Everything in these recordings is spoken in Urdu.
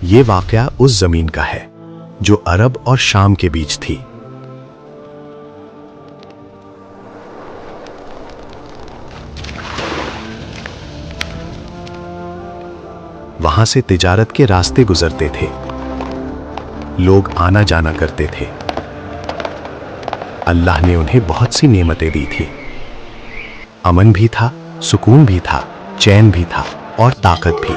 یہ واقعہ اس زمین کا ہے جو عرب اور شام کے بیچ تھی۔ وہاں سے تجارت کے راستے گزرتے تھے، لوگ آنا جانا کرتے تھے۔ اللہ نے انہیں بہت سی نعمتیں دی تھی، امن بھی تھا، سکون بھی تھا، چین بھی تھا اور طاقت بھی۔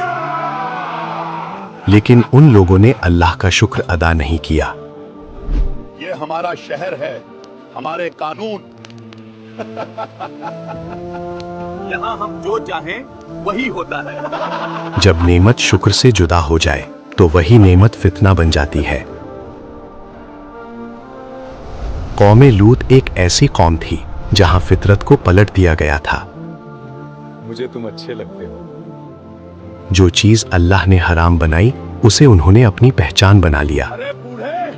لیکن ان لوگوں نے اللہ کا شکر ادا نہیں کیا۔ یہ ہمارا شہر ہے، ہمارے قانون، یہاں ہم جو چاہیں وہی ہوتا ہے۔ جب نعمت شکر سے جدا ہو جائے تو وہی نعمت فتنہ بن جاتی ہے۔ قوم لوط ایک ایسی قوم تھی جہاں فطرت کو پلٹ دیا گیا تھا۔ مجھے تم اچھے لگتے ہو۔ جو چیز اللہ نے حرام بنائی اسے انہوں نے اپنی پہچان بنا لیا۔ ارے بوڑھے،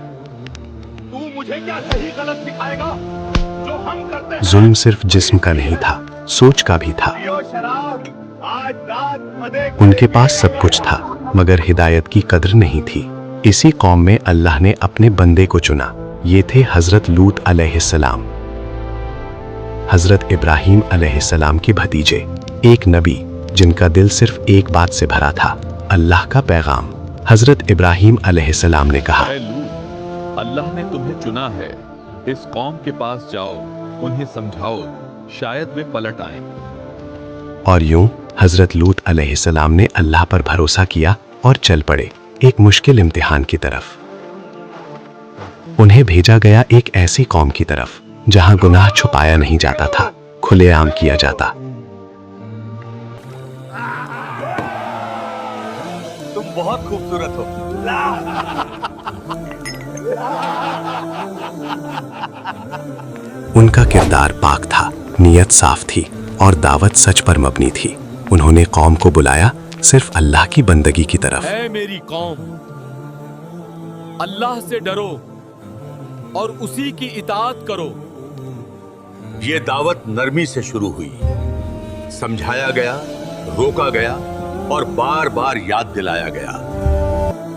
تو مجھے کیا صحیح غلط سکھائے گا؟ جو ہم کرتے ہیں ظلم صرف جسم کا نہیں تھا، سوچ کا بھی تھا۔ پیو شراب، آج رات مزے ان کے پاس سب کچھ تھا مگر ہدایت کی قدر نہیں تھی۔ اسی قوم میں اللہ نے اپنے بندے کو چنا، یہ تھے حضرت لوط علیہ السلام، حضرت ابراہیم علیہ السلام کے بھتیجے، ایک نبی جن کا دل صرف ایک بات سے بھرا تھا، اللہ کا پیغام۔ حضرت ابراہیم علیہ السلام نے کہا، اے لوط، اللہ نے تمہیں چنا ہے، اس قوم کے پاس جاؤ، انہیں سمجھاؤ، شاید وہ پلٹ آئیں۔ اور یوں حضرت لوط علیہ السلام نے اللہ پر بھروسہ کیا اور چل پڑے ایک مشکل امتحان کی طرف۔ انہیں بھیجا گیا ایک ایسی قوم کی طرف جہاں گناہ چھپایا نہیں جاتا تھا، کھلے عام کیا جاتا۔ تم بہت خوبصورت ہو۔ ان کا کردار پاک تھا، نیت صاف تھی اور دعوت سچ پر مبنی تھی۔ انہوں نے قوم کو بلایا صرف اللہ کی بندگی کی طرف۔ اے میری قوم، اللہ سے ڈرو اور اسی کی اطاعت کرو۔ یہ دعوت نرمی سے شروع ہوئی، سمجھایا گیا، روکا گیا اور بار بار یاد دلایا گیا۔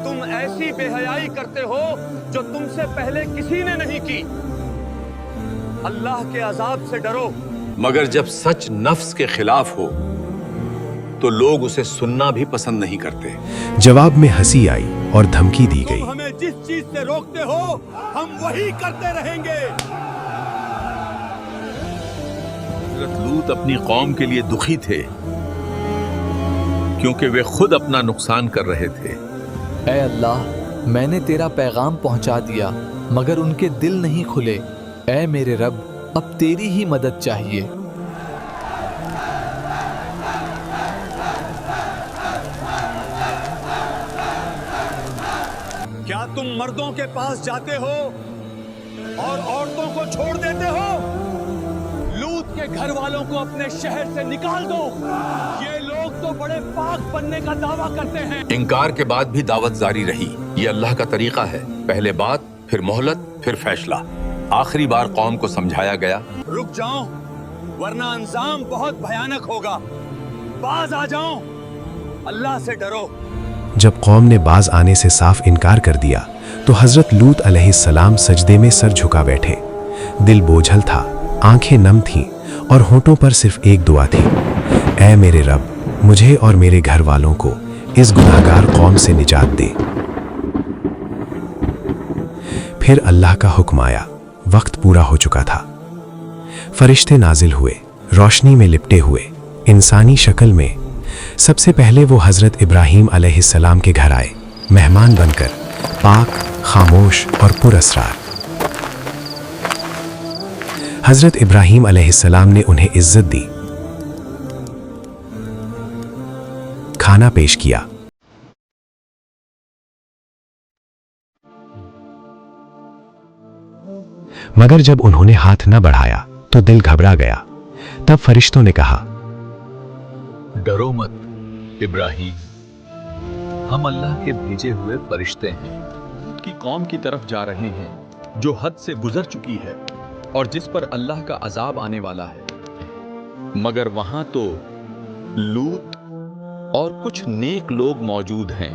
تم ایسی بے حیائی کرتے ہو جو تم سے پہلے کسی نے نہیں کی۔ اللہ کے عذاب سے ڈرو۔ مگر جب سچ نفس کے خلاف ہو تو لوگ اسے سننا بھی پسند نہیں کرتے۔ جواب میں ہنسی آئی اور دھمکی دی گئی۔ تم ہمیں جس چیز سے روکتے ہو ہم وہی کرتے رہیں گے۔ حضرت لوط اپنی قوم کے لیے دکھی تھے کیونکہ وہ خود اپنا نقصان کر رہے تھے۔ اے اللہ، میں نے تیرا پیغام پہنچا دیا مگر ان کے دل نہیں کھلے۔ اے میرے رب، اب تیری ہی مدد چاہیے۔ کیا تم مردوں کے پاس جاتے ہو اور عورتوں کو چھوڑ دیتے ہو؟ لوط کے گھر والوں کو اپنے شہر سے نکال دو۔ یہ لوگ تو بڑے پاک بننے کا دعویٰ کرتے ہیں۔ انکار کے بعد بھی دعوت جاری رہی۔ یہ اللہ کا طریقہ ہے، پہلے بات، پھر مہلت، پھر فیصلہ۔ آخری بار قوم کو سمجھایا گیا، رک جاؤ ورنہ انجام بہت بھیانک ہوگا، باز آ جاؤ، اللہ سے ڈرو۔ جب قوم نے باز آنے سے صاف انکار کر دیا تو حضرت لوط علیہ السلام سجدے میں سر جھکا بیٹھے۔ دل بوجھل تھا، آنکھیں نم تھیں اور ہونٹوں پر صرف ایک دعا تھی، اے میرے رب، مجھے اور میرے گھر والوں کو اس گناہگار قوم سے نجات دے۔ پھر اللہ کا حکم آیا، وقت پورا ہو چکا تھا۔ فرشتے نازل ہوئے، روشنی میں لپٹے ہوئے، انسانی شکل میں۔ سب سے پہلے وہ حضرت ابراہیم علیہ السلام کے گھر آئے، مہمان بن کر، پاک، خاموش اور پر اسرار۔ حضرت ابراہیم علیہ السلام نے انہیں عزت دی، کھانا پیش کیا۔ مگر جب انہوں نے ہاتھ نہ بڑھایا تو دل گھبرا گیا۔ تب فرشتوں نے کہا، ڈرو مت ابراہیم، ہم اللہ کے بھیجے ہوئے فرشتے ہیں، کی قوم کی طرف جا رہے ہیں جو حد سے گزر چکی ہے اور جس پر اللہ کا عذاب آنے والا ہے۔ مگر وہاں تو لوط اور کچھ نیک لوگ موجود ہیں،